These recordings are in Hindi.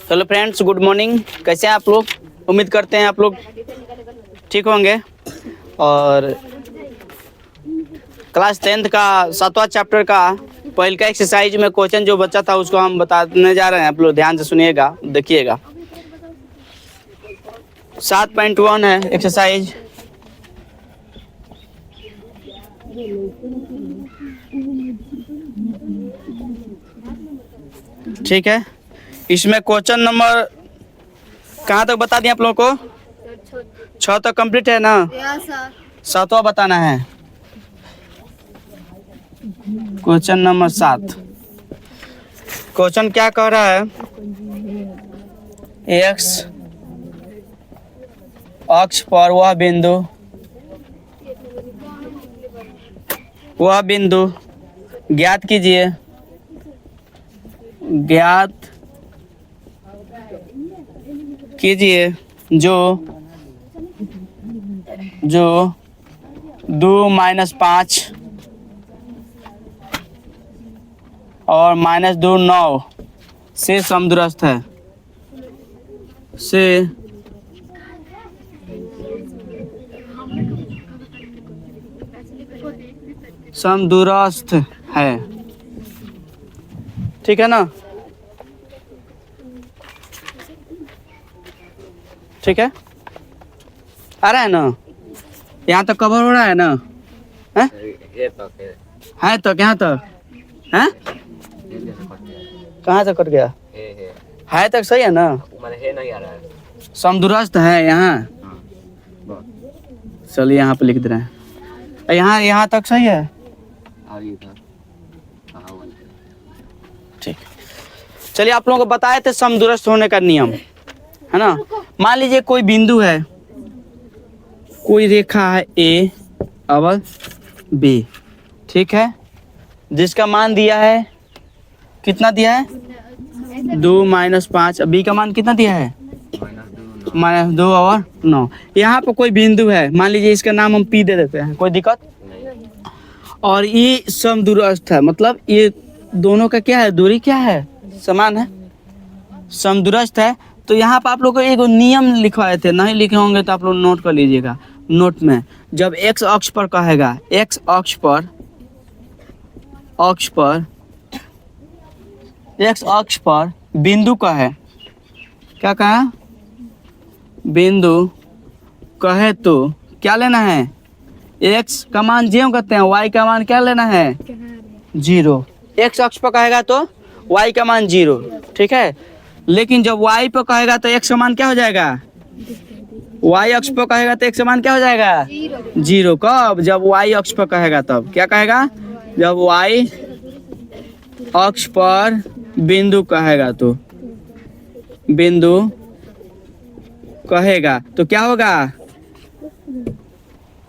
Hello friends, good morning. कैसे हैं आप लोग? उम्मीद करते हैं आप लोग ठीक होंगे। और क्लास 10th का 7वां चैप्टर का पहले का एक्सरसाइज में क्वेश्चन जो बचा था उसको हम बताने जा रहे हैं। आप लोग ध्यान से सुनिएगा, देखिएगा। 7.1 है एक्सरसाइज। ठीक है, इसमें क्वेश्चन नंबर कहाँ तक बता दिए आप लोगों को? 6 तक कंप्लीट है ना? 7वां बताना है। Question number 7। क्वेश्चन क्या कह रहा है? एक्स अक्ष पर वह बिंदु ज्ञात कीजिए। जो 2-5 और -2 9 से समदूरस्थ है। समदूरस्थ है। ठीक है ना? ठीक है, आ रहा है ना? यहाँ तक कवर हो रहा है ना? है तक यहाँ तक है? कहाँ तक कट गया? है तक सही है ना? समदूरस्थ है यहाँ। चलिए यहाँ पे लिख दे रहे हैं। यहाँ तक सही है। ठीक, चलिए आप लोगों को बताए थे समदूरस्थ होने का नियम, है ना? मान लीजिए कोई बिंदु है, कोई रेखा है ए और बी, ठीक है, जिसका मान दिया है, कितना दिया है? 2-5। बी का मान कितना दिया है? -2 और 9। यहाँ पर कोई बिंदु है, मान लीजिए इसका नाम हम पी दे देते हैं, कोई दिक्कत? और ये समदूरस्थ है, मतलब ये दोनों का क्या है? दूरी क्या है? समान है, समदूरस्थ है। तो यहाँ पर आप लोग को एक नियम लिखवाए थे, नहीं लिखे होंगे तो आप लोग नोट कर लीजिएगा। नोट में जब एक्स अक्ष पर कहेगा, एक्स अक्ष पर बिंदु का है, क्या कहा? बिंदु कहे तो क्या लेना है? एक्स का मान जेम करते हैं, वाई का मान क्या लेना है? 0। एक्स अक्ष पर कहेगा तो वाई का मान 0, ठीक है। लेकिन जब वाई पर कहेगा तो एक्स का मान क्या हो जाएगा? वाई अक्ष पर कहेगा तो एक्स का मान क्या हो जाएगा? 0। कब? जब वाई अक्ष पर कहेगा तब क्या कहेगा? जब वाई अक्ष पर बिंदु कहेगा तो क्या होगा?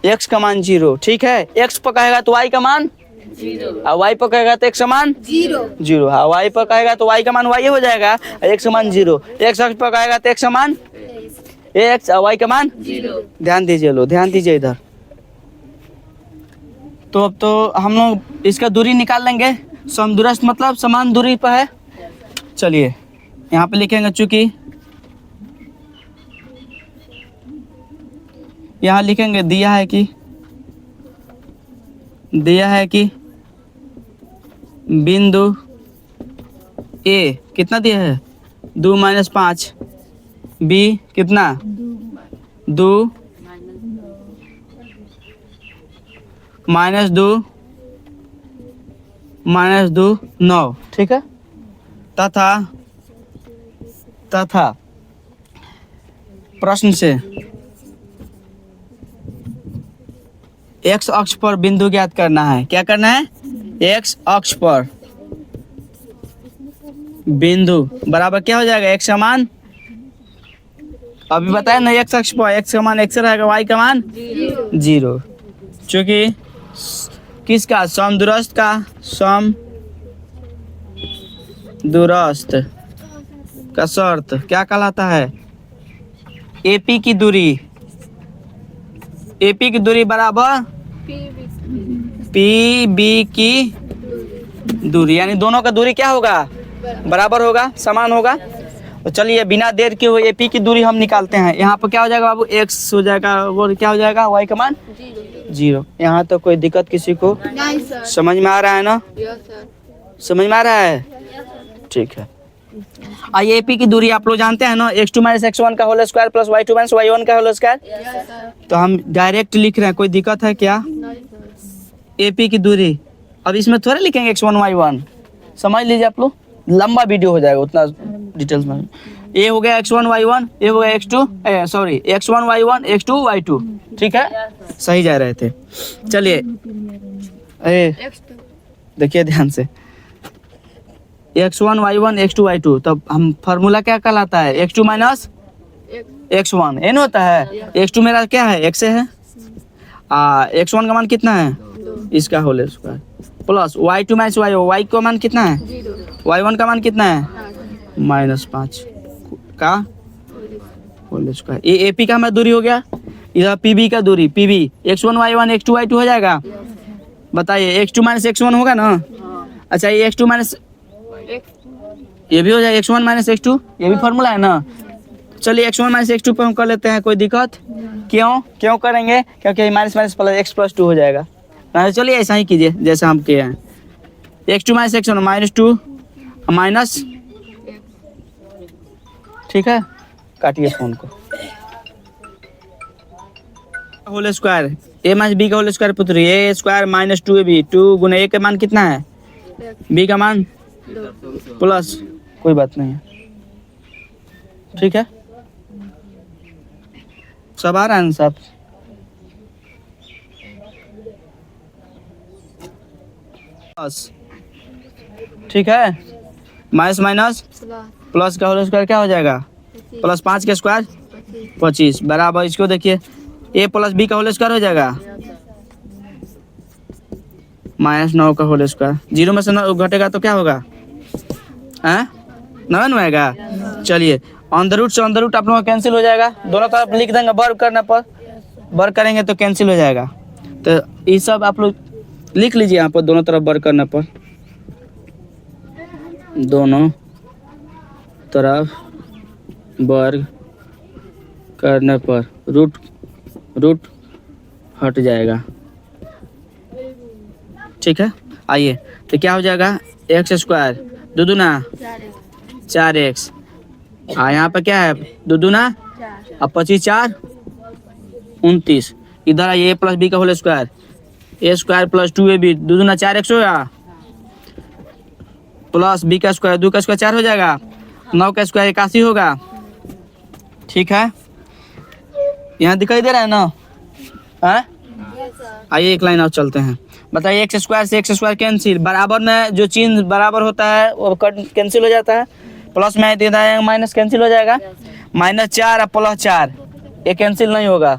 एक्स का मान 0, ठीक है। एक्स पर कहेगा तो वाई का मान 0, और वाई पर कहेगा तो एक्स का मान 0। हाँ, वाई पर कहेगा तो वाई का मान वाई हो जाएगा, एक्स का मान 0। एक्स अक्ष पर कहेगा तो एक्स का मान एक्स और वाई का मान 0। ध्यान दीजिए, लो ध्यान दीजिए इधर। तो अब तो हम लोग इसका दूरी निकाल लेंगे। समदूरस्थ मतलब समान दूरी पर है। चलिए यहाँ पे लिखेंगे, चूंकि यहाँ लिखेंगे दिया है कि बिंदु ए कितना दिया है? 2-5। बी कितना? 2 -2 9, ठीक है। तथा प्रश्न से एक्स अक्ष पर बिंदु ज्ञात करना है। क्या करना है? एक्स अक्ष पर बिंदु बराबर क्या हो जाएगा? एक्स का मान अभी बताया ना, एक्स अक्ष पर एक्स का मान एक्स रहेगा, वाई का मान 0। चूंकि किसका? समदूरस्थ का, समदूरस्थ का शर्त क्या कहलाता है? एपी की दूरी बराबर पी बी की दूरी, यानी दोनों का दूरी क्या होगा, बराबर होगा, समान होगा। तो चलिए बिना देर के हुए एपी की दूरी हम निकालते हैं। यहाँ पर क्या हो जाएगा बाबू, एक्स हो जाएगा, वो क्या हो जाएगा, वाई का मान 0। यहाँ तो कोई दिक्कत किसी को नहीं सर। समझ में आ रहा है ना, यस सर। समझ में आ रहा है, ठीक है। आइए एपी की दूरी आप लोग जानते हैं ना, x2 माइनस x1 का whole square plus y2 minus y1 का होल स्क्वायर। Yes sir. तो हम डायरेक्ट लिख रहे हैं, कोई दिक्कत है क्या, नहीं सर। एपी की दूरी। अब इसमें थोड़ा लिखेंगे x1 y1, समझ लीजिए आप लोग, लंबा वीडियो हो जाएगा उतना डिटेल्स में। ए हो गया x1 y1, ए हो गया x2 sorry x1 y1 x2 y2, ठीक है, सही जा रहे थे। चलिए देखिए ध्यान से, x1 y1 x2 y2, तब हम फार्मूला क्या कहलाता है, x2 माइनस x1 n होता है, x2 मेरा क्या है, x है, x1 का मान कितना है, इसका whole square plus y2 minus y का मान कितना है, 0। y1 का मान कितना है, -5 का होल स्क्वायर। ये एपी का हमारा दूरी हो गया। इधर पीबी का दूरी, PB x1 y1 x2 y2 हो जाएगा। बताइए x2 माइनस x1 होगा ना, अच्छा ये x2 माइनस ये भी हो जाएगा, x1 माइनस x2, ये भी फॉर्मूला है ना। चलिए x1 माइनस x2 पे हम कर लेते हैं, कोई दिक्कत, क्यों करेंगे, क्योंकि minus minus plus x plus 2 हो जाएगा। चलिए ऐसा ही कीजिए जैसा हम किए हैं, x2 माइनस x1 -2 माइनस, ठीक है, काटिए फोन को। होल स्क्वायर ए माइनस बी का होल स्क्वायर पुत्र ए स्क्वायर माइनस 2ab, 2 गुना ए का मान कितना है, बी का मान प्लस, कोई बात नहीं है, ठीक है, सब आ रहा है ना सब। प्लस, ठीक है, माइनस माइनस प्लस का होल स्क्वायर क्या हो जाएगा, प्लस 5 का स्क्वायर 25 बराबर, इसको देखिए ए प्लस बी का होल स्क्वायर हो जाएगा, -9 का होल स्क्वायर, 0 में से 9 घटेगा तो क्या होगा, 9 आएगा। चलिए ऑन द रूट से ऑन द रूट आप लोगों का कैंसिल हो जाएगा, दोनों तरफ लिख देंगे, वर्ग करने पर, वर्ग करेंगे तो कैंसिल हो जाएगा। तो ये सब आप लोग लिख लीजिए यहाँ पर, दोनों तरफ वर्ग करने पर, दोनों तरफ वर्ग करने पर रूट हट जाएगा, ठीक है। आइए तो क्या हो जाएगा, एक्स स्क्वायर 2 दूना 4x, यहाँ पे क्या है 2 दूना, अब 25 4 29, इधर आइए ए प्लस बी का whole square, A square plus 2ab, 2 दूना 4x होगा, प्लस बी का स्क्वायर 2 का स्क्वायर 4 हो जाएगा, 9 का स्क्वायर 81 होगा, ठीक है। यहाँ दिखाई दे रहा है ना, आइए एक लाइन और चलते हैं। बताइए एक्स स्क्वायर से एक्स स्क्वायर कैंसिल, बराबर में जो चिन्ह बराबर होता है वो कैंसिल हो जाता है, प्लस में दे दें माइनस कैंसिल हो जाएगा, -4 और +4 ये कैंसिल नहीं होगा,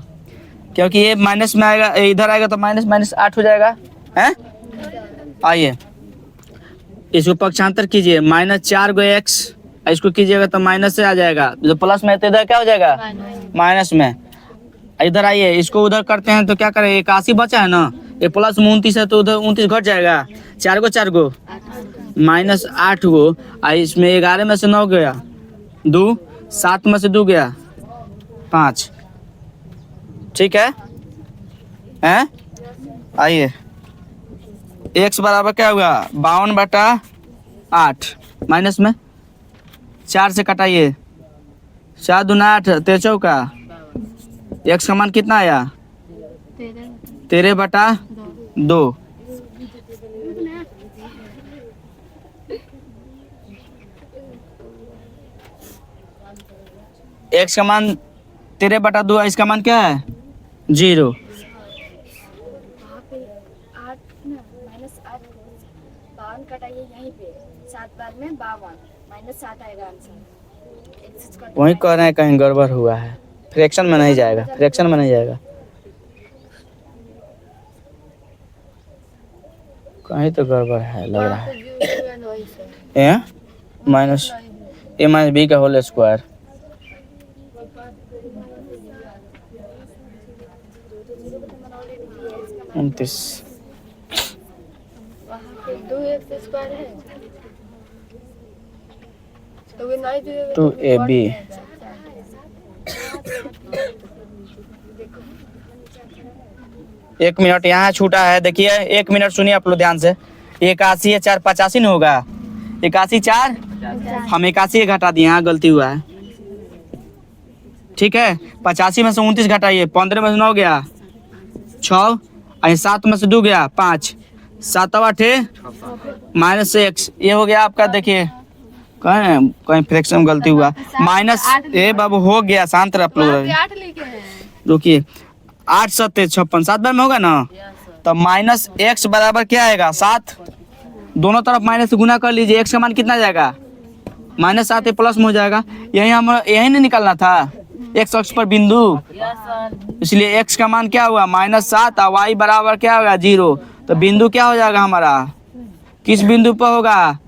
क्योंकि ये माइनस में आएगा, इधर आएगा तो माइनस 8 हो जाएगा, हैं। आइए इसको पक्षांतर कीजिए, -4 गो x, इसको कीजिएगा तो माइनस से आ जाएगा, जो प्लस में तो इधर क्या हो जाएगा, माइनस में। इधर आइए इसको उधर करते हैं तो क्या करें, 81 बचा है ना, ये प्लस में 29 है तो उधर 29 घट जाएगा, 4 गो -8 गो, इसमें 11 में से 9 गया 2, 7 में से 2 गया 5, ठीक है, हैं। आइए x बराबर क्या होगा 52/8, माइनस में 4 से कटाइए, 4 दूना 8 13 चौका, x का मान कितना आया 13/2, x का मान 13/2, इसका मान क्या है 0। वही कह रहे हैं कहीं गड़बड़ हुआ है, फ्रैक्शन में नहीं जाएगा, फ्रैक्शन में नहीं जाएगा, कहीं तो गड़बड़ है लग रहा है। ए माइनस बी का होल स्क्वायर, 2x स्क्वायर है तो वो नहीं दिए 2ab। एक मिनट यहाँ छूटा है, देखिए 1 मिनट सुनिए आप लोग ध्यान से। 81 है 4 85 नहीं होगा, 81 4 हम 81 घटा दिए, यहाँ गलती हुआ है। ठीक है, 85 में से 29 घटाइए, 15 में से 9 गया 6, 7 में से 2 गया 5, 7 8 -x, ये हो गया आपका। देखिए कहीं कहीं फ्रैक्शन में गलती हुआ, माइनस ए बाबू हो गया, शांत रह आप लोग। 8 लिखे हैं। रुकिए, 8 7 56 7 बार में होगा ना, तो -x बराबर क्या आएगा 7, दोनों तरफ माइनस से गुना कर लीजिए, x का मान कितना जाएगा -7 है, प्लस में हो जाएगा। यही हम यही नहीं निकालना था x अक्ष पर बिंदु, इसलिए x का मान क्या हुआ -7 और y बराबर क्या होगा 0, तो बिंदु क्या हो जाएगा हमारा, किस बिंदु पर होगा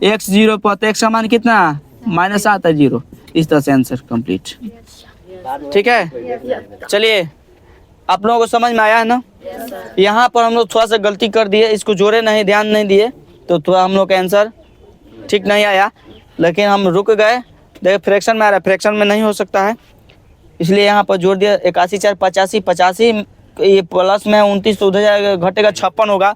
x 0 पर, तो x का मान कितना -7 है 0। इस तरह से आंसर कंप्लीट। ठीक है, चलिए आप लोगों को समझ में आया है ना। यहाँ पर हम लोग थोड़ा सा गलती कर दिए, इसको जोड़े नहीं, ध्यान नहीं दिए, तो थोड़ा हम लोग का आंसर ठीक नहीं आया, लेकिन हम रुक गए। देखिए फ्रैक्शन में आ रहा है, फ्रैक्शन में नहीं हो सकता है, इसलिए यहाँ पर जोड़ दिया। 81 4 85, 85 ये प्लस में 29 तो उधर जाएगा, घटेगा 56 होगा,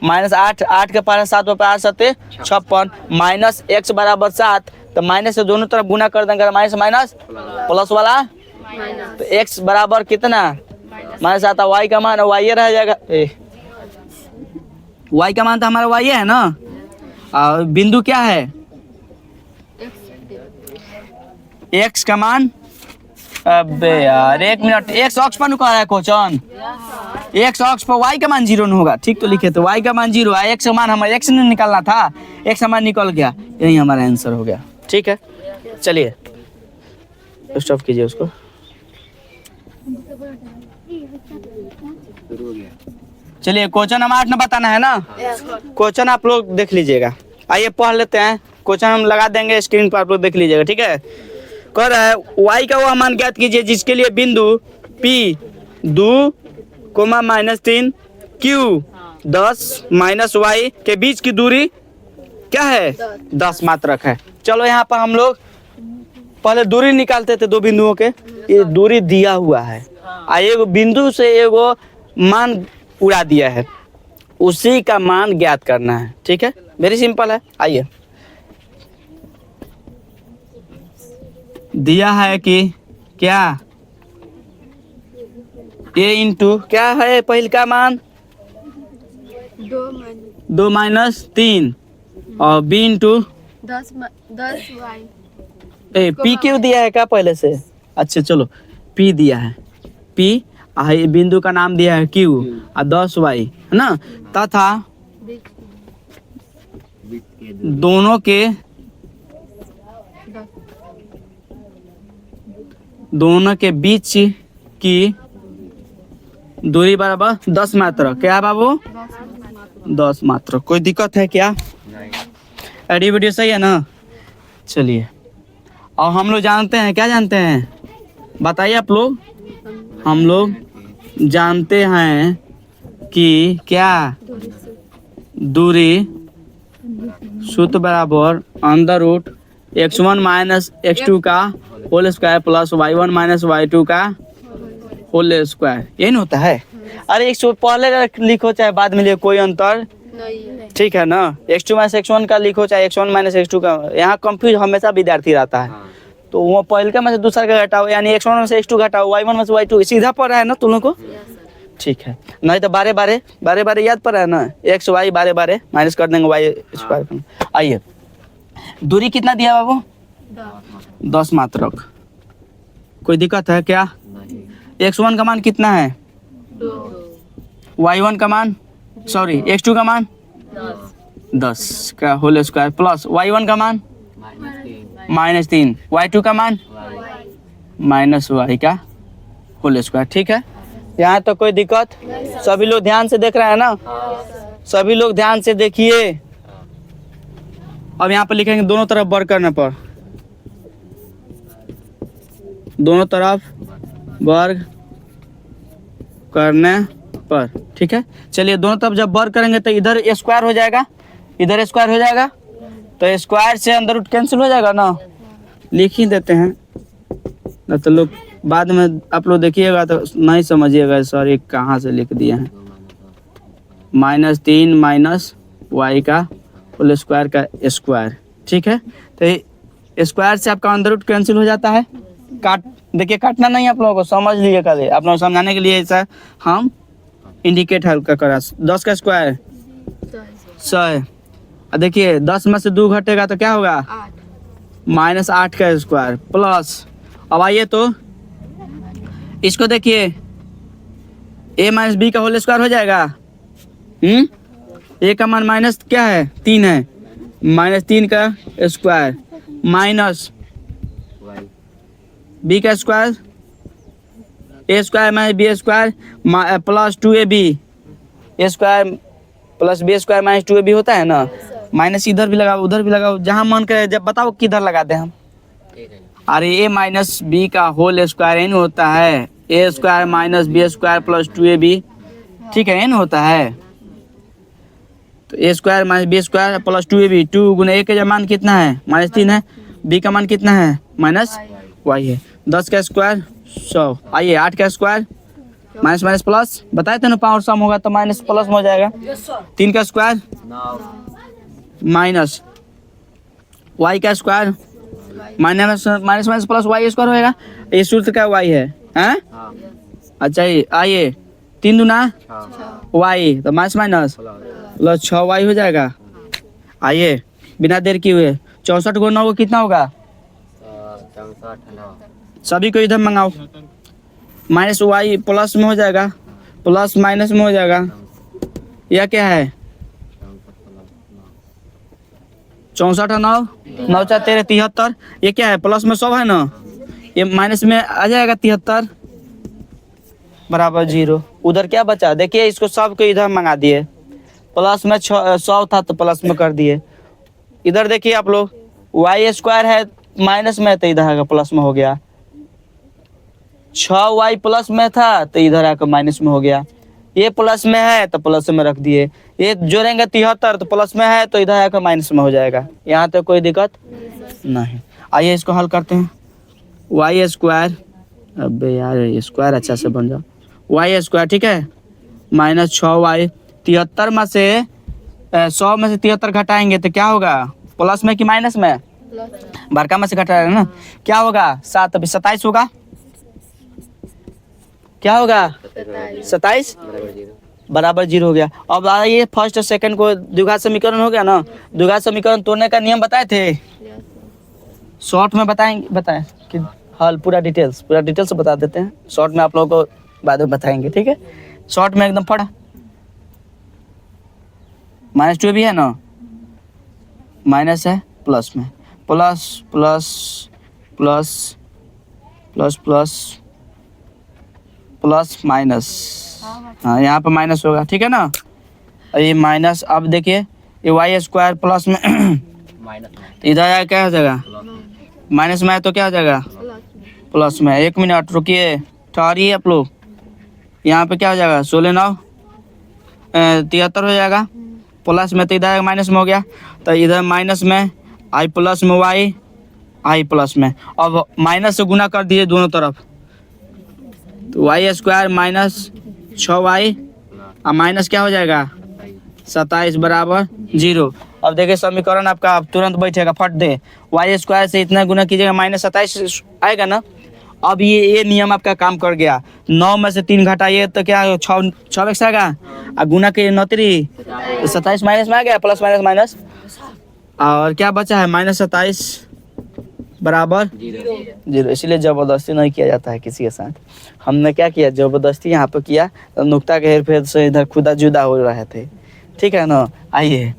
-8 8 के पास 7 पर 8 7 56, -x बराबर 7, तो माइनस से दोनों तरफ गुना कर देंगे, माइनस माइनस प्लस वाला, तो x बराबर कितना -7, y का मान y रह जाएगा, y का मान तो हमारा y है ना, और बिंदु क्या है x का मान। अबे यार 1 मिनट, x अक्ष पर कह रहा है क्वेश्चन, x अक्ष पर y का मान 0 नहीं होगा, ठीक तो लिखे, तो y का मान 0 है, x का मान हमारा x नहीं निकालना था, x का मान निकल गया, यही हमारा आंसर हो गया। ठीक है, चलिए स्टॉप कीजिए उसको। चलिए क्वेश्चन नंबर 8 में बताना है ना, क्वेश्चन आप लोग देख लीजिएगा। आइए पढ़ लेते हैं, क्वेश्चन हम लगा देंगे स्क्रीन पर, आप लोग देख लीजिएगा। ठीक है, कह रहा है y का वह मान ज्ञात कीजिए जिसके लिए बिंदु P 2, -3 Q 10 -y के बीच की दूरी क्या है 10 मात्रक है। चलो यहाँ पर हम लोग पहले दूरी निकालते थे दो बिंदुओं के, ये दूरी दिया हुआ है, एक बिंदु से एगो मान उड़ा दिया है, उसी का मान ज्ञात करना है। ठीक है, वेरी सिंपल है। आइए, दिया है कि क्या a इंटू क्या है पहले का मान 2 -3 और b इंटू 10 y। p क्यों दिया है क्या पहले से, अच्छा चलो p दिया है, p बिंदु का नाम दिया है q और 10 y है ना, तथा दोनों के बीच की दूरी बराबर 10 मात्रक। क्या बाबू 10 मात्रक, कोई दिक्कत है क्या, एडी वीडियो सही है ना। चलिए, और हम लोग जानते हैं, क्या जानते हैं बताइए आप लोग, हम लोग जानते हैं कि क्या दूरी सूत्र बराबर √x1 - x2 का whole square plus y1 - y2 का होल स्क्वायर, यही नहीं होता है। अरे एक पहले लिखो चाहे बाद में लिखो, कोई अंतर नहीं, ठीक है ना। x2 - x1 का लिखो चाहे x1 - x2 का, यहाँ कंफ्यूज हमेशा विद्यार्थी रहता है, तो वो पहले का में से दूसरा का घटाओ, यानी x1 में से x2 घटाओ, y1 में से y2, सीधा पड़ रहा है ना तुम लोग को, ठीक है। नहीं तो बारे बारे याद पड़ रहा है ना, x y बारे माइनस कर देंगे y स्क्वायर। आइए, दूरी कितना दिया बाबू 10 मात्रक, कोई दिक्कत है क्या, x1 का मान कितना है 2, y1 का मान सॉरी x2 का मान 10 का होल स्क्वायर प्लस y1 का मान -3, y2 का मान -y का होल स्क्वायर। ठीक है, यहाँ तो कोई दिक्कत, सभी लोग ध्यान से देख रहे हैं ना, सभी लोग ध्यान से देखिए। अब यहाँ पर लिखेंगे दोनों तरफ वर्ग करने पर, दोनों तरफ वर्ग करने पर, ठीक है। चलिए, दोनों तरफ जब वर्ग करेंगे तो इधर स्क्वायर हो जाएगा, इधर स्क्वायर हो जाएगा, तो स्क्वायर से अंदर रूट कैंसिल हो जाएगा ना, लिख ही देते हैं ना, तो लोग बाद में आप लोग देखिएगा तो नहीं समझिएगा सर ये कहाँ से लिख दिए हैं। -3 माइनस वाई का होल स्क्वायर का स्क्वायर, ठीक है। तो स्क्वायर से आपका अंदर रूट कैंसिल हो जाता है। काट देखिए, काटना नहीं आप लोगों को, समझ लीजिए कल आप लोगों को समझाने के लिए ऐसा हम इंडिकेट हल्का करा। 10 का स्क्वायर 100 है। और देखिए 10 में से 2 घटेगा तो क्या होगा, 8 -8 का स्क्वायर प्लस, अब आइए तो इसको देखिए, a माइनस बी का होल स्क्वायर हो जाएगा। a का मान माइनस क्या है, 3 है, -3 का स्क्वायर माइनस b का square, a square minus B square plus 2ab, a square plus b square minus 2ab होता है ना। माइनस इधर भी लगाओ उधर भी लगाओ, जहाँ मन करे, जब बताओ किधर लगाते हैं हम। अरे a माइनस बी का होल स्क्वायर एन होता है, a square minus B square plus 2ab, ठीक है, एन होता है। तो a square minus B square plus 2ab, 2 गुना a का मान कितना है, -3 है, b का मान कितना है, -y है। 10 का स्क्वायर 100। आइए 8 का स्क्वायर माइनस माइनस प्लस, बताए थे ना पावर सम होगा तो माइनस प्लस में हो जाएगा। 3 का स्क्वायर माइनस y का square minus minus plus y square होएगा, ये सूत्र का y है, हैं? अच्छा ये आइए 3 दूना y, तो माइनस माइनस प्लस 6y हो जाएगा। आइए बिना देर किए हुए 64 को 9 को कितना होगा, सभी को इधर मंगाओ, माइनस वाई प्लस में हो जाएगा, प्लस माइनस में हो जाएगा। यह क्या है, 64 और 9 9 4 13 73, ये क्या है, प्लस में 100 है ना, ये माइनस में आ जाएगा 73 बराबर 0। उधर क्या बचा, देखिए इसको सब को इधर मंगा दिए, प्लस में 100 था तो प्लस में कर दिए। इधर देखिए आप लोग, वाई स्क्वायर है माइनस में तो इधर आकर प्लस में हो गया, 6y प्लस में था तो इधर आकर माइनस में हो गया, ये प्लस में है तो प्लस में रख दिए, ये जोड़ेंगे 73 तो प्लस में है तो इधर आकर माइनस में हो जाएगा। यहाँ तो कोई दिक्कत नहीं। आइए इसको हल करते हैं। वाई स्क्वायर, अबे यार ये स्क्वायर अच्छा से बन जाओ, वाई स्क्वायर ठीक है, माइनस 6y, 73 में से 100 में से 73 घटाएंगे तो क्या होगा, प्लस में कि माइनस में, बड़का में से घटाएगा ना, क्या होगा 7, अभी 27 होगा, क्या होगा 27 बराबर 0 हो गया। अब आइए फर्स्ट और सेकंड को द्विघात समीकरण हो गया ना, द्विघात समीकरण तोड़ने का नियम बताए थे, शॉर्ट में बताएं कि हल पूरा डिटेल्स बता देते हैं, शॉर्ट में आप लोगों को बाद में बताएंगे, ठीक है। शॉर्ट में एकदम पढ़ा, -2 भी है ना, माइनस है प्लस में, plus plus plus plus plus plus minus, हाँ यहाँ पर माइनस होगा, ठीक है ना। और ये माइनस, अब देखिए ये वाई स्क्वायर प्लस में तो इधर क्या हो जाएगा, माइनस में है तो क्या हो जाएगा, प्लस में। 1 मिनट रुकिए, ठहरिए आप लोग, यहाँ पे क्या हो जाएगा, 16 9 73 हो जाएगा, प्लस में तो इधर माइनस में हो गया, तो इधर माइनस में आई प्लस में वाई, आई प्लस में, अब माइनस से गुना कर दिए दोनों तरफ, तो वाई स्क्वायर माइनस 6y और माइनस क्या हो जाएगा 27 बराबर 0। अब देखिए समीकरण आपका तुरंत बैठेगा, फट दे, वाई स्क्वायर से इतना गुना कीजिएगा -27 आएगा ना। अब ये नियम आपका काम कर गया, 9 में से 3 घटाइए तो क्या 6 आएगा, और गुना के 9 3 तो 27 माइनस में आ गया, प्लस माइनस माइनस, और क्या बचा है -27 बराबर 0। इसलिए ज़बरदस्ती नहीं किया जाता है किसी के साथ, हमने क्या किया ज़बरदस्ती यहाँ पर किया, तो नुक्ता के हेर फेर से इधर खुदा जुदा हो रहे थे, ठीक है ना। आइए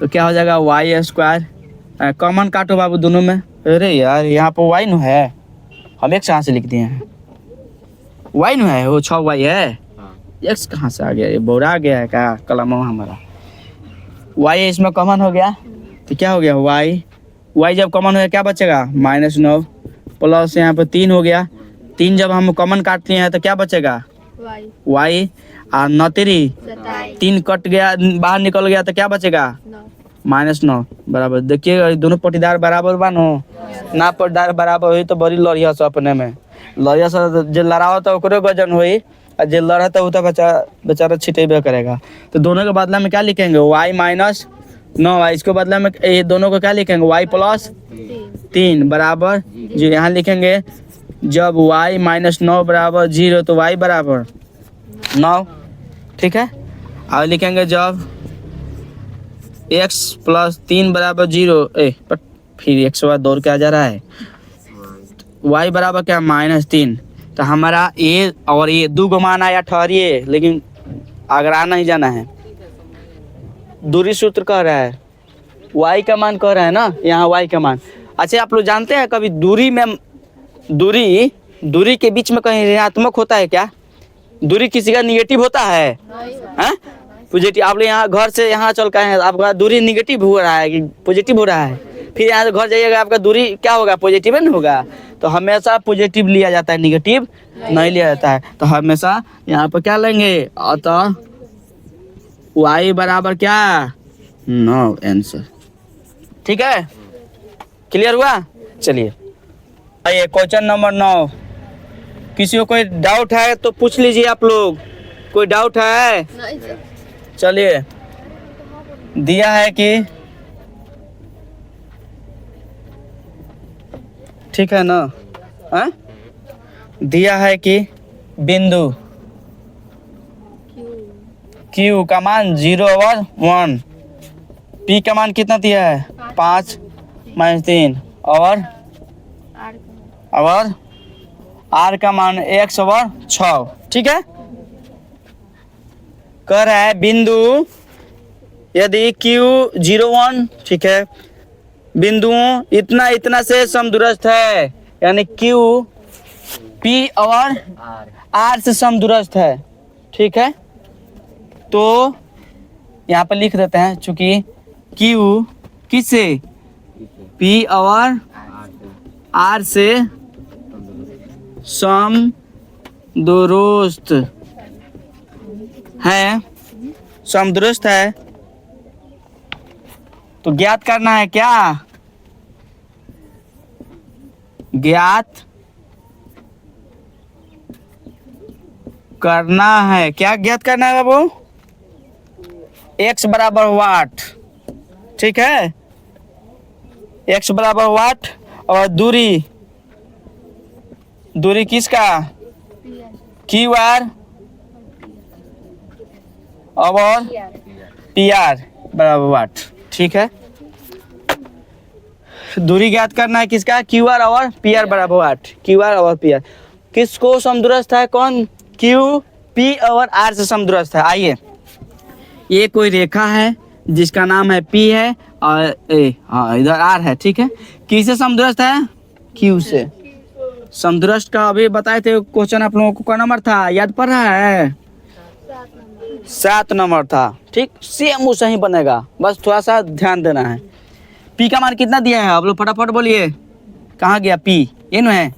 तो क्या हो जाएगा, वाई स्क्वायर कॉमन काटो बाबू दोनों में, अरे यार यहाँ पर वाई नो है, हम x कहाँ से लिख दिए हैं, वाई नो है, वो 6y है, x कहाँ से आ गया, ये बोरा गया है क्या कलम हमारा। y इसमें कॉमन हो गया तो क्या हो गया, y जब कॉमन हो गया क्या बचेगा, -9 प्लस यहाँ पर 3 हो गया, 3 जब हम कॉमन काटते हैं तो क्या बचेगा y, y, और 9 3 3 कट गया, बाहर निकल गया तो क्या बचेगा? -9 बराबर। देखिए दोनों पटीदार बराबर बानो, ना पटीदार बराबर हुई तो बड़ी लड़िया से अपने में लड़िया से जो लड़ा होता है ओकरे वजन हुई, और जो लड़ता है वो तो बेचारा छिटेबे करेगा। तो दोनों के बदला में क्या लिखेंगे? y - 9। इसके बदला में ये दोनों को क्या लिखेंगे? y + 3 बराबर जो यहाँ लिखेंगे, जब y - 9 बराबर 0 तो y बराबर 9। ठीक है, और लिखेंगे जब x + 3 बराबर 0, फिर x बाद दौड़ के आ जा रहा है, y बराबर क्या? -3। तो हमारा ये और ये दो गो मान आया ठहरिए, लेकिन आगरा नहीं जाना है। दूरी सूत्र कह रहा है, y का मान कह रहा है ना, यहाँ y का मान। अच्छा आप लोग जानते हैं कभी दूरी में दूरी के बीच में कहीं ऋणात्मक होता है क्या? दूरी किसी का निगेटिव होता है? हैं? पॉजिटिव। आप लोग यहाँ घर से यहाँ चल के हैं, आपका दूरी निगेटिव हो रहा है कि पॉजिटिव हो रहा है? फिर यहाँ से घर जाइएगा, आपका दूरी क्या होगा? पॉजिटिव ना होगा। तो हमेशा पॉजिटिव लिया जाता है, निगेटिव नहीं लिया जाता है। तो हमेशा यहाँ पर क्या लेंगे? अतः y बराबर क्या? 9 आंसर। ठीक है, क्लियर हुआ? चलिए आइए क्वेश्चन नंबर 9। किसी को कोई डाउट है तो पूछ लीजिए आप लोग। कोई डाउट है? चलिए, दिया है कि ठीक है ना, हाँ? दिया है कि बिंदु Q का मान 0 और 1, P का मान कितना दिया है? 5 - 3, और R का मान x और 6। ठीक है, कह रहा है बिंदु यदि Q 0 1, ठीक है, बिंदुओं इतना इतना से समदूरस्थ है, यानी Q P और R से समदूरस्थ है। ठीक है, तो यहाँ पर लिख देते हैं, चूंकि Q किससे? P और R से समदूरस्थ है, समदूरस्थ है, तो ज्ञात करना है क्या? ज्ञात करना है, क्या ज्ञात करना है बाबू? x बराबर वाट। ठीक है, x बराबर वाट, और दूरी किसका? QR और PR बराबर वाट। ठीक है, दूरी ज्ञात करना है किसका? QR और PR बराबर वाट। QR और PR किसको समदूरस्थ है? कौन? Q P और R से समदूरस्थ है। आइए, ये कोई रेखा है जिसका नाम है P है, और इधर R है। ठीक है, किससे समदूरस्थ है? Q से। समदूरस्थ का अभी बताए थे क्वेश्चन, आप लोगों को क्या नंबर था? याद पड़ रहा है? 7 नंबर था। ठीक, सेम उसे ही बनेगा, बस थोड़ा सा ध्यान देना है। P का मान कितना दिया है? आप लोग फटाफट बोलिए, कहाँ गया P? ये ना है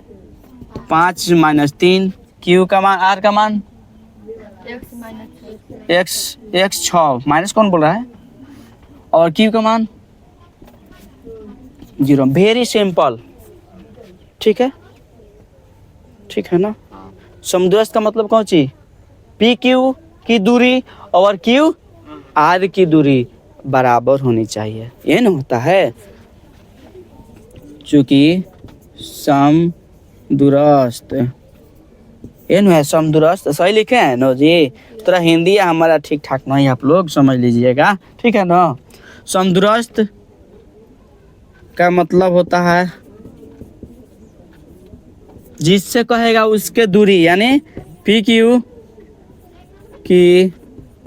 5 - 3। Q का मान, R का मान x 6, माइनस कौन बोल रहा है? और Q का मान 0। Very simple. ठीक है, ठीक है ना। समदूरस्थ का मतलब कौन सी? P Q की दूरी और Q R की दूरी बराबर होनी चाहिए, ये ना होता है। चूंकि समदूरस्थ, ये ना है समदूरस्थ, सही लिखे हैं नो जी। थोड़ा हिंदी हमारा ठीक ठाक नहीं, आप लोग समझ लीजिएगा। ठीक है ना, समदूरस्थ का मतलब होता है जिससे कहेगा उसके दूरी, यानी P Q की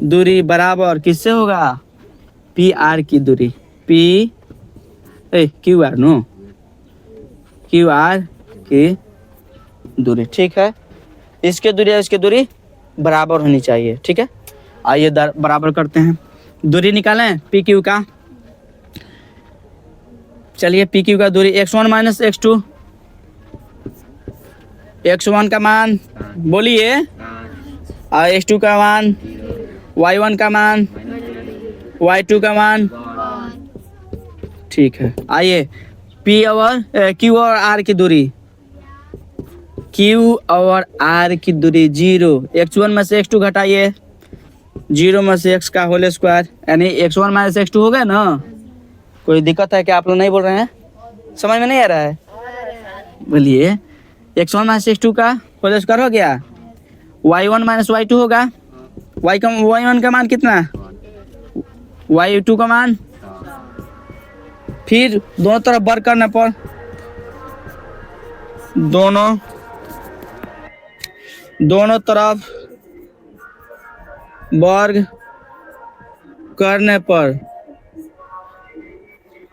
दूरी बराबर किससे होगा? P R की दूरी, Q R no, Q R की दूरी। ठीक है, इसके दूरी और इसकी दूरी बराबर होनी चाहिए। ठीक है, आइए बराबर करते हैं, दूरी निकालें P Q का। चलिए, P Q का दूरी x1 - x2, x1 का मान बोलिए और x2 का मान, y1 का मान, y2 का मान। ठीक है, आइए P और Q और R की दूरी, Q और R की दूरी 0। x1 में से x2 घटाइए, 0 में से x का होल स्क्वायर, यानी x1 माइनस x2 हो गया ना। कोई दिक्कत है क्या? आप लोग नहीं बोल रहे हैं? समझ में नहीं आ रहा है? बोलिए। x1 माइनस x2 का होल स्क्वायर हो गया, y1 माइनस y2 होगा। y1 का मान कितना, y2 का मान। फिर दोनों तरफ वर्ग करने पर, दोनों तरफ वर्ग करने पर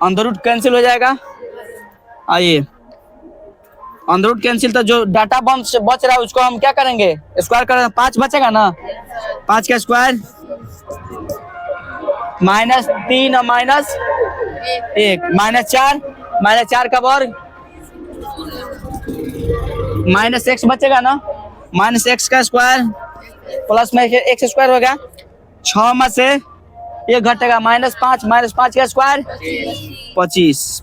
अंदर रूट कैंसिल हो जाएगा। आइए, अंदर रूट कैंसिल, तो जो डाटा बच रहा है उसको हम क्या करेंगे, स्क्वायर करेंगे। 5 बचेगा ना, 5 का स्क्वायर -3 और -1, -4 का वर्ग, -x बचेगा ना, -x का स्क्वायर प्लस में x स्क्वायर हो गया। 6 में से ये घटेगा, -5 का स्क्वायर 25।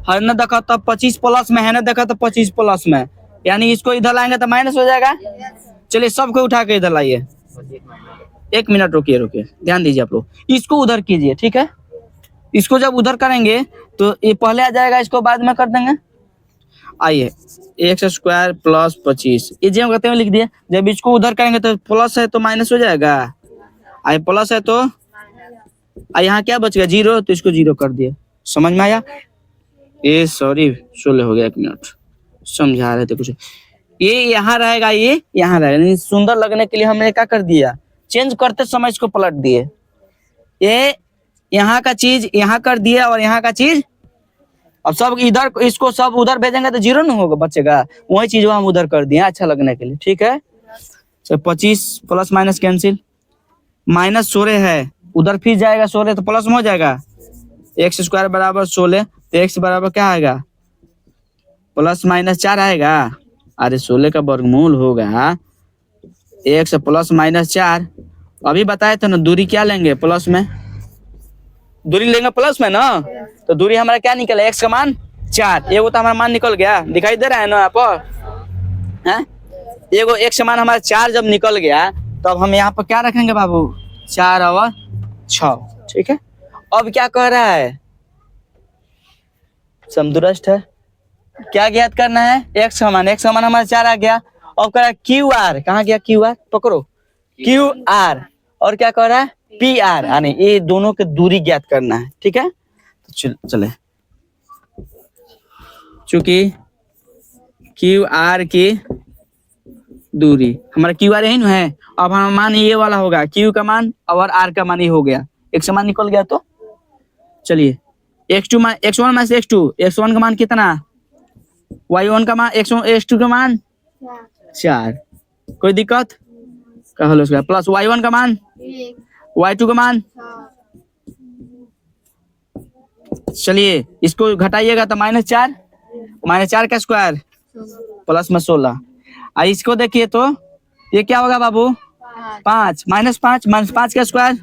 हर ने देखा तो 25 प्लस में, है ना देखा तो 25 प्लस में, यानी इसको इधर लाएंगे तो माइनस हो जाएगा। चलिए सबको उठा के इधर लाइए। 1 मिनट रुकिए, ध्यान दीजिए आप लोग। इसको उधर कीजिए, ठीक है। इसको जब उधर करेंगे तो ये पहले आ जाएगा, इसको बाद में कर देंगे। आइए, x स्क्वायर प्लस 25, ये जो कहते हैं लिख दिए। जब इसको उधर करेंगे तो प्लस है तो माइनस हो जाएगा, आई प्लस है तो यहाँ क्या बचेगा, 0, तो इसको 0 कर दिए। समझ में आया? ये सॉरी 16 हो गया, 1 मिनट, समझा रहे थे कुछ। ये यहाँ रहेगा, ये यहाँ रहेगा। सुंदर लगने के लिए हमने क्या कर दिया, चेंज करते समय इसको पलट दिए। ये यहाँ का चीज यहाँ कर दिया और यहाँ का चीज अब सब इधर, इसको सब उधर भेजेंगे तो 0 नहीं होगा, बचेगा। वही चीज हम उधर कर दिए अच्छा लगने के लिए, ठीक है। तो 25 प्लस माइनस कैंसिल, -16 है, उधर फिर जाएगा 16 तो प्लस में हो जाएगा। x स्क्वायर बराबर 16, तो x बराबर क्या आएगा, +-4 आएगा। अरे 16 का वर्गमूल होगा x प्लस -4। अभी बताए थे ना, दूरी क्या लेंगे, प्लस में दूरी लेंगे, प्लस में ना। तो दूरी हमारा क्या निकला, x का मान 4। ये वो तो हमारा मान निकल गया, दिखाई दे रहा है ना यहाँ पर, है। ये वो x का मान हमारा 4 जब निकल गया, तो अब हम यहाँ पर क्या रखेंगे बाबू, 4 और 6, ठीक है। अब क्या कह रहा है, समदुरस्त है। क्या ज्ञात करना है, x का मान हमारा 4 आ गया। अब कह रहा है QR, कहाँ गया QR, पकड़ो, QR। और क्या कह रहा है, PR, यानी ये दोनों की दूरी ज्ञात करना है, ठीक है। तो चले, चूंकि QR की दूरी, हमारा QR यही ना है। अब हमारा मान ये वाला होगा, Q का मान और R का मान ये हो गया, x का मान निकल गया। तो चलिए, x1 में से x1 का मान कितना, y1 का मान, x2 का मान 4, कोई दिक्कत का होल स्क्वायर प्लस y1 का मान, y2 का मान। चलिए इसको घटाइएगा तो -4 का स्क्वायर प्लस में 16। इसको देखिए तो ये क्या होगा बाबू, 5 -5 का स्क्वायर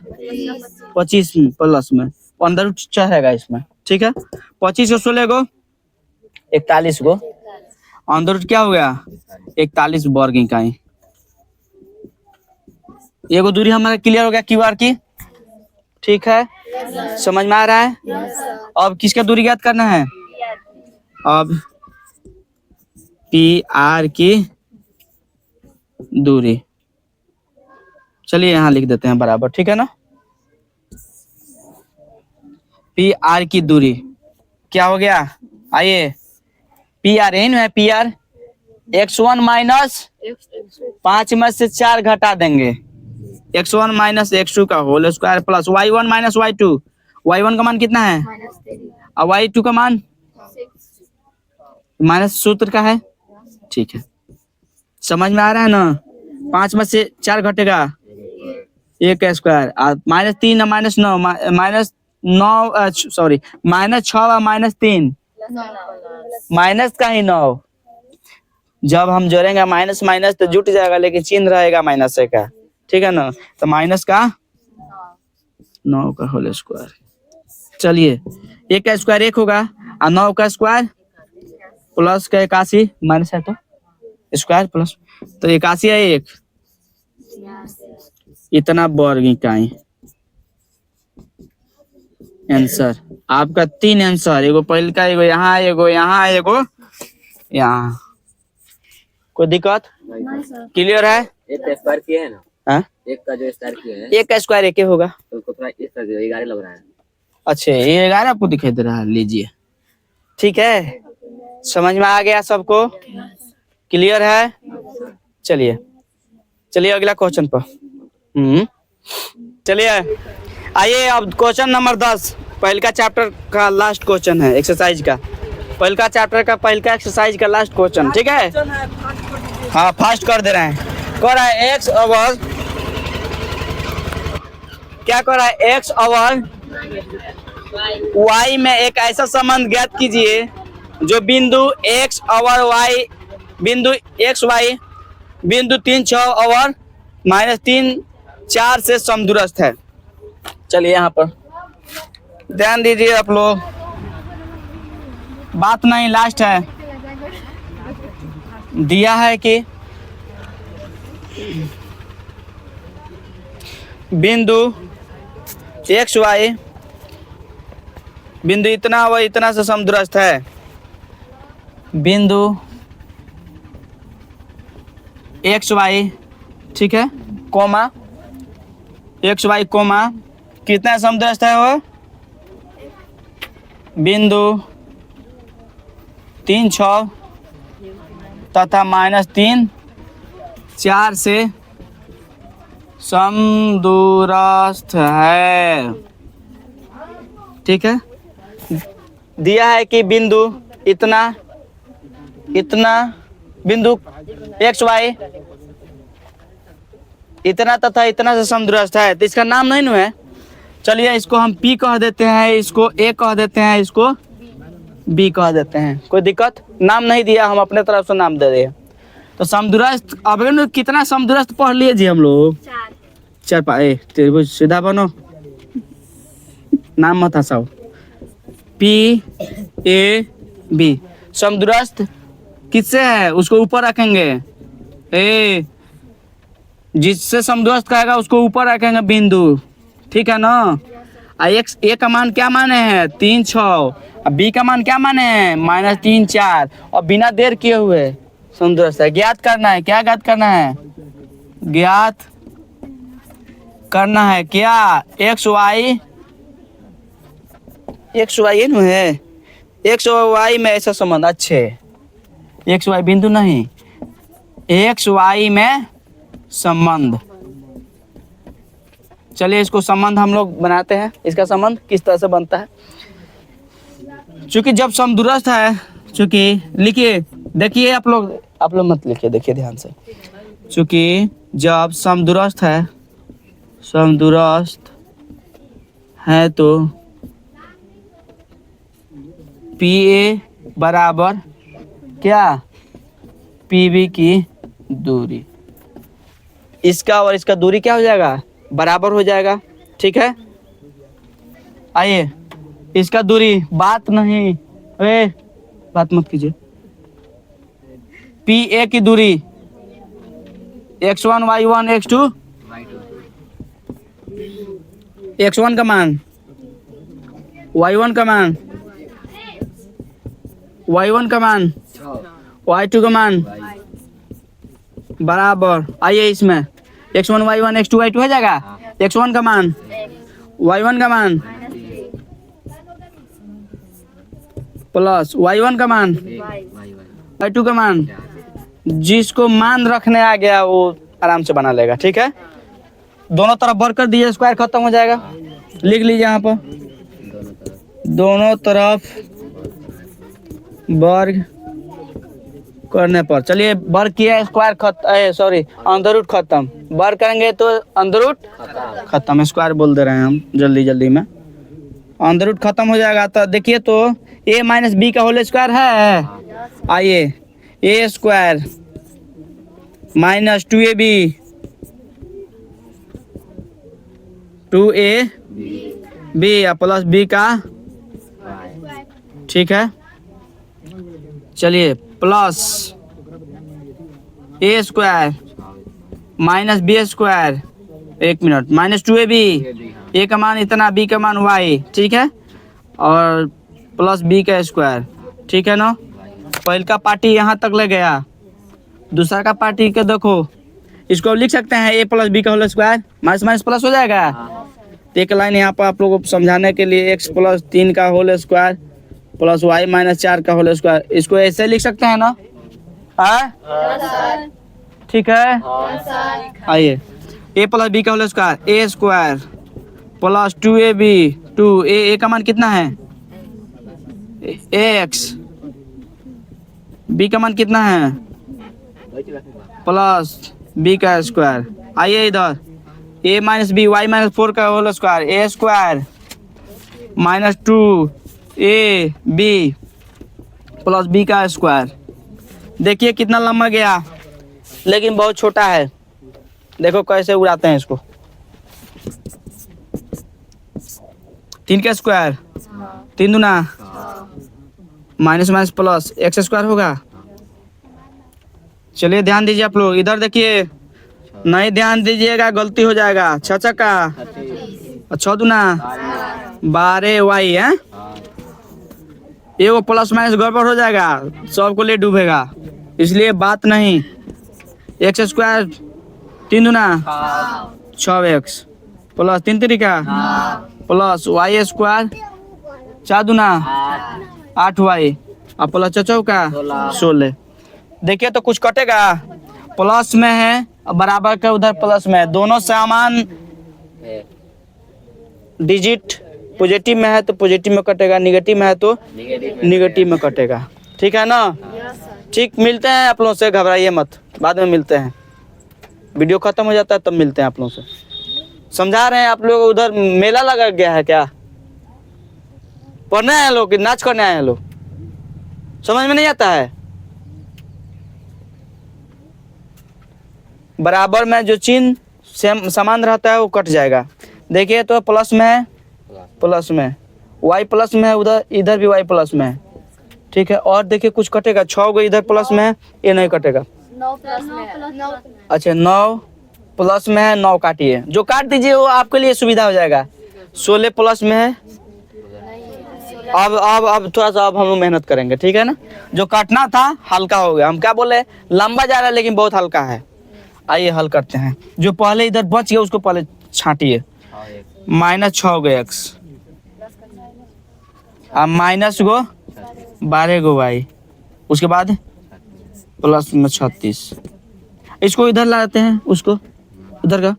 25 प्लस में, अंदर रूट रहेगा इसमें, ठीक है। 25 को 16 को 41 को अंदर रूट क्या हो गया, 41 वर्ग इकाई। ये को दूरी हमारा क्लियर हो गया QR की, ठीक है। समझ में आ रहा है। अब किसका दूरी ज्ञात करना है, अब PR की दूरी। चलिए यहाँ लिख देते हैं बराबर, ठीक है ना। PR की दूरी क्या हो गया, आइए PR इन है, PR x1 माइनस 5 में से 4 घटा देंगे, x1 माइनस x2 का whole square plus y1 minus y2। y1 का मान कितना है और y2 का मान माइनस सूत्र का है, ठीक है। समझ में आ रहा है ना। 5 में से 4 घटेगा, 1 का स्क्वायर, -3 -9 -9 सॉरी -6 और -3 माइनस का ही 9, जब हम जोड़ेंगे माइनस माइनस तो जुट जाएगा, लेकिन चिन्ह रहेगा माइनस का, ठीक है ना। तो माइनस का 9 का होल स्क्वायर। चलिए, 1 का स्क्वायर 1 होगा और 9 का स्क्वायर प्लस का 81, माइनस है तो स्क्वायर प्लस, तो 81 है 1, इतना वर्ग इकाई। आंसर आपका 3 आंसर, एगो पहले का, एगो यहाँ, एगो यहाँ, एगो यहाँ। कोई दिक्कत? क्लियर है? एक का स्क्वायर किए है ना, हाँ? एक का जो स्क्वायर किए हैं 1 का स्क्वायर 1 होगा। तो उसको थोड़ा इस तरह से 11 लग रहा है। अच्छा, ये 11 आपको दिखाई दे रहा है, लीजिए, ठीक है, समझ में आ गया सबको? क्लियर है? चलिए चलिए अगला क्वेश्चन पर। चलिए आइए, अब क्वेश्चन नंबर 10, पहल का चैप्टर का लास्ट क्वेश्चन है, एक्सरसाइज का, पहल का चैप्टर का पहल का एक्सरसाइज का लास्ट क्वेश्चन, ठीक है? हाँ, फास्ट कर दे रहे हैं। कह रहा है एक्स ओवर, क्या कह रहा है, एक्स ओवर वाई में एक ऐसा संबंध ज्ञात कीजिए जो बिंदु एक्स ओवर वाई, बिंदु एक्स वाई, बिंदु 3 6 ओवर -3 4 से समदूरस्थ है। चलिए यहाँ पर ध्यान दीजिए आप लोग, बात नहीं लास्ट है, दिया है कि बिंदु एक्स वाई, बिंदु इतना व इतना से समदूरस्थ है, बिंदु एक्स वाई, ठीक है, कोमा एक्स वाई कोमा कितना समदूरस्थ है वो, बिंदु 3 6 तथा -3 4 से समदूरस्थ है, ठीक है। दिया है कि बिंदु इतना इतना, बिंदु एक्स वाई इतना तथा इतना से समदूरस्थ है, तो इसका नाम नहीं है। चलिए इसको हम P कह देते हैं, इसको A कह देते हैं, इसको B कह देते हैं, कोई दिक्कत? नाम नहीं दिया, हम अपने तरफ से नाम दे दिए। तो समदूरस्थ, अब कितना समदूरस्थ पढ़ लिए जी हम लोग? 4 पाए, त्रिभुज सीधा बनो, नाम मत हंसाओ। P A B समदूरस्थ किससे है, उसको ऊपर रखेंगे, ए जिससे समदूरस्थ कहेगा उसको ऊपर रखेंगे बिंदु, ठीक है ना। एक्स ए का मान क्या माने हैं, 3 6, अब बी का मान क्या माने हैं, -3 4, और बिना देर किए हुए समदूरस्थ है। ज्ञात करना है, क्या ज्ञात करना है, ज्ञात करना है क्या, एक्स वाई नो है, एक्स और वाई में ऐसा संबंध, अच्छे एक्स वाई बिंदु नहीं, एक्स वाई में संबंध। चलिए इसको संबंध हम लोग बनाते हैं, इसका संबंध किस तरह से बनता है। चूंकि जब समदूरस्थ है, चूंकि लिखिए, देखिए आप लोग मत लिखिए, देखिए ध्यान से, चूंकि जब समदूरस्थ है तो पी ए बराबर क्या, पी बी की दूरी, इसका और इसका दूरी क्या हो जाएगा, बराबर हो जाएगा, ठीक है। आइए इसका दूरी, बात नहीं, बात मत कीजिए, पी ए की दूरी x1 y1 x2, x1 का मान, y1 का मान, y1 का मान, y2 का मान बराबर, आइए इसमें x1 y1 x2 y2 हो जाएगा, x1 का मान, y1 का मान प्लस y1 का मान, y2 का मान, जिसको मान रखने आ गया वो आराम से बना लेगा, ठीक है। दोनों तरफ वर्ग कर दीजिए, स्क्वायर खत्म हो जाएगा, लिख लीजिए यहाँ पर, दोनों तरफ वर्ग करने पर, चलिए वर्ग किया, स्क्वायर खत्म, सॉरी अंदर रूट खत्म, वर्ग करेंगे तो अंदर रूट खत्म, स्क्वायर बोल दे रहे हैं हम जल्दी में, अंदर रूट खत्म हो जाएगा। तो देखिए तो a - b का होल स्क्वायर है, आइए A square minus 2ab 2ab plus B का, ठीक है। चलिए plus A square minus B square, एक मिनट, माइनस 2ab, ए का मान इतना, बी का मान वाई, ठीक है, और प्लस बी का स्क्वायर, ठीक है ना। पहले का पार्टी यहाँ तक ले गया, दूसरा का पार्टी के देखो, इसको लिख सकते हैं ए प्लस बी का whole square, minus minus plus हो जाएगा। तो एक लाइन यहाँ पर आप लोगों को समझाने के लिए एक्स प्लस 3 का whole square plus y minus 4 का होल स्क्वायर, इसको ऐसे लिख सकते हैं ना, ठीक है। आइए ए प्लस बी का whole square, A square plus 2ab 2 ए का मान कितना है, एक्स, बी का मान कितना है, प्लस बी का स्क्वायर। आइए इधर A minus B Y minus 4 का whole square, A square minus 2 B plus B का स्क्वायर। देखिए कितना लंबा गया, लेकिन बहुत छोटा है। देखो कैसे उड़ाते हैं इसको, 3 का स्क्वायर 3 दूना minus minus plus x square होगा। चलिए ध्यान दीजिए आप लोग, इधर देखिए, नहीं ध्यान दीजिएगा गलती हो जाएगा। 6 का 6 दूना 12 वाई है, ये वो प्लस माइनस गड़बड़ हो जाएगा, सबको ले डूबेगा, इसलिए बात नहीं। एक्स स्क्वायर 3 दूना 6x प्लस 3 तरीका प्लस वाई स्क्वायर 4 दूना 8y और प्लस 4 का 16। देखिए तो कुछ कटेगा, प्लस में है बराबर का उधर प्लस में है, दोनों समान डिजिट पॉजिटिव में है तो पॉजिटिव में कटेगा, निगेटिव में है तो निगेटिव में कटेगा, ठीक है ना। ठीक, मिलते हैं आप लोगों से, घबराइए मत, बाद में मिलते हैं, वीडियो खत्म हो जाता है तब मिलते हैं आप लोगों से। समझा रहे हैं आप लोग, उधर मेला लगा गया है क्या, पढ़ने आए लोग कि नाच करने आए हैं लोग, समझ में नहीं आता है। बराबर में जो चिन्ह सेम समान रहता है वो कट जाएगा। देखिए तो प्लस में है, प्लस में y प्लस में है, उधर इधर भी y प्लस में है, ठीक है। और देखिए कुछ कटेगा, 6 गो इधर प्लस में है, ये नहीं कटेगा। 9 प्लस में है। अच्छा 9 प्लस में है, 9 काटिए, जो काट दीजिए वो आपके लिए सुविधा हो जाएगा। 16 प्लस में है, अब थोड़ा सा अब हम लोग मेहनत करेंगे, ठीक है ना। जो काटना था हल्का हो गया, हम क्या बोले, लंबा जा रहा है लेकिन बहुत हल्का है। आइए हल करते हैं, जो पहले इधर बच गया उसको पहले छाटिए, माइनस 6 गो एक्स अब माइनस गो 12 गो वाई, उसके बाद प्लस में 36, इसको इधर लाते हैं, उसको उधर का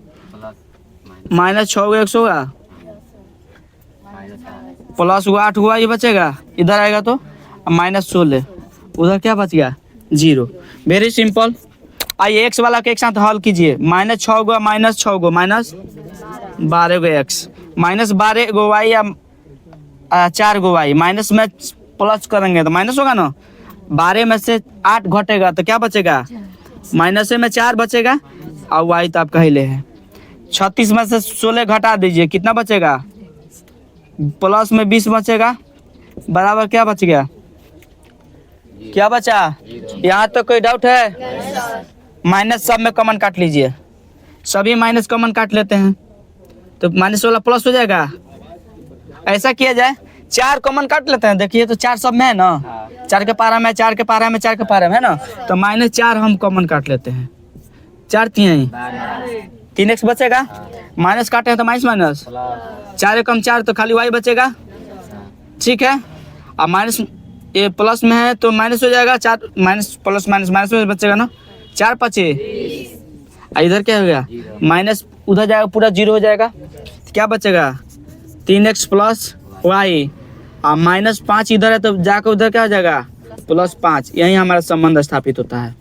माइनस 6 गो एक्स होगा प्लस हुआ 8 हुआ, ये बचेगा, इधर आएगा तो माइनस 16, उधर क्या बच गया 0। Very simple. आइए एक्स वाला के एक साथ हल कीजिए, minus 6 go minus 6 go minus 12 go x minus 12 go why या 4 गो वाई, माइनस में प्लस करेंगे तो माइनस होगा ना, 12 में से 8 घटेगा तो क्या बचेगा, माइनस में 4 बचेगा, और वाई तो आपका हिले है। 36 में से 16 घटा दीजिए, कितना बचेगा, प्लस में 20 बचेगा, बराबर क्या बच गया, क्या बचा, यहाँ तो कोई डाउट है। माइनस सब में कॉमन काट लीजिए, सभी माइनस कॉमन काट लेते हैं तो माइनस वाला प्लस हो जाएगा। ऐसा किया जाए, 4 कॉमन काट लेते हैं, देखिए तो 4 सब में है ना, 4 के पारा में 4 के पारा में 4 के पारा में है ना, तो माइनस 4 हम कॉमन काट लेते हैं, 4 3x बचेगा, माइनस काटे हैं तो माइनस माइनस 4 कम 4 तो खाली y बचेगा, ठीक है। अब माइनस ये प्लस में है तो माइनस हो जाएगा, 4 माइनस प्लस माइनस माइनस में बचेगा ना, 4 5 इधर क्या हो गया, माइनस उधर जाएगा पूरा 0 हो जाएगा, तो क्या बचेगा 3x प्लस वाई, और माइनस 5 इधर है तो जाकर उधर क्या हो जाएगा प्लस 5, यही हमारा संबंध स्थापित होता है।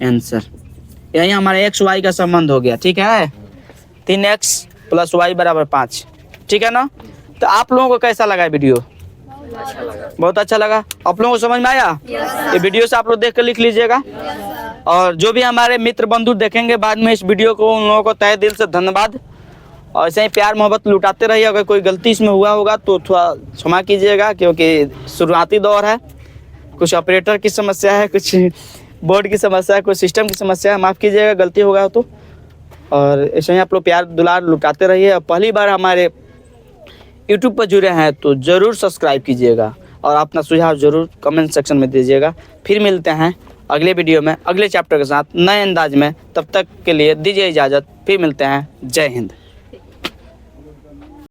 आंसर यही हमारा एक्स वाई का संबंध हो गया, ठीक है। 3x प्लस वाई बराबर 5, ठीक है ना। तो आप लोगों को कैसा लगा वीडियो, बहुत अच्छा लगा। आप लोगों को समझ में आया? ये वीडियो से आप लोग देख कर लिख लीजिएगा। और जो भी हमारे मित्र बंधु देखेंगे बाद में इस वीडियो को, उन लोगों को तहे दिल से धन्यवाद। और ऐसे ही प्यार मोहब्बत लुटाते रहिए। अगर कोई गलती इसमें हुआ होगा तो थोड़ा क्षमा कीजिएगा, क्योंकि शुरुआती दौर है, कुछ ऑपरेटर की समस्या है, कुछ बोर्ड की समस्या है, कुछ सिस्टम की समस्या है। माफ़ कीजिएगा गलती होगा तो। और ऐसे ही आप लोग प्यार दुलार लुटाते रहिए। और पहली बार हमारे यूट्यूब पर जुड़े हैं तो ज़रूर सब्सक्राइब कीजिएगा और अपना सुझाव ज़रूर कमेंट सेक्शन में दीजिएगा। फिर मिलते हैं अगले वीडियो में अगले चैप्टर के साथ नए अंदाज में। तब तक के लिए दीजिए इजाज़त। फिर मिलते हैं। जय हिंद।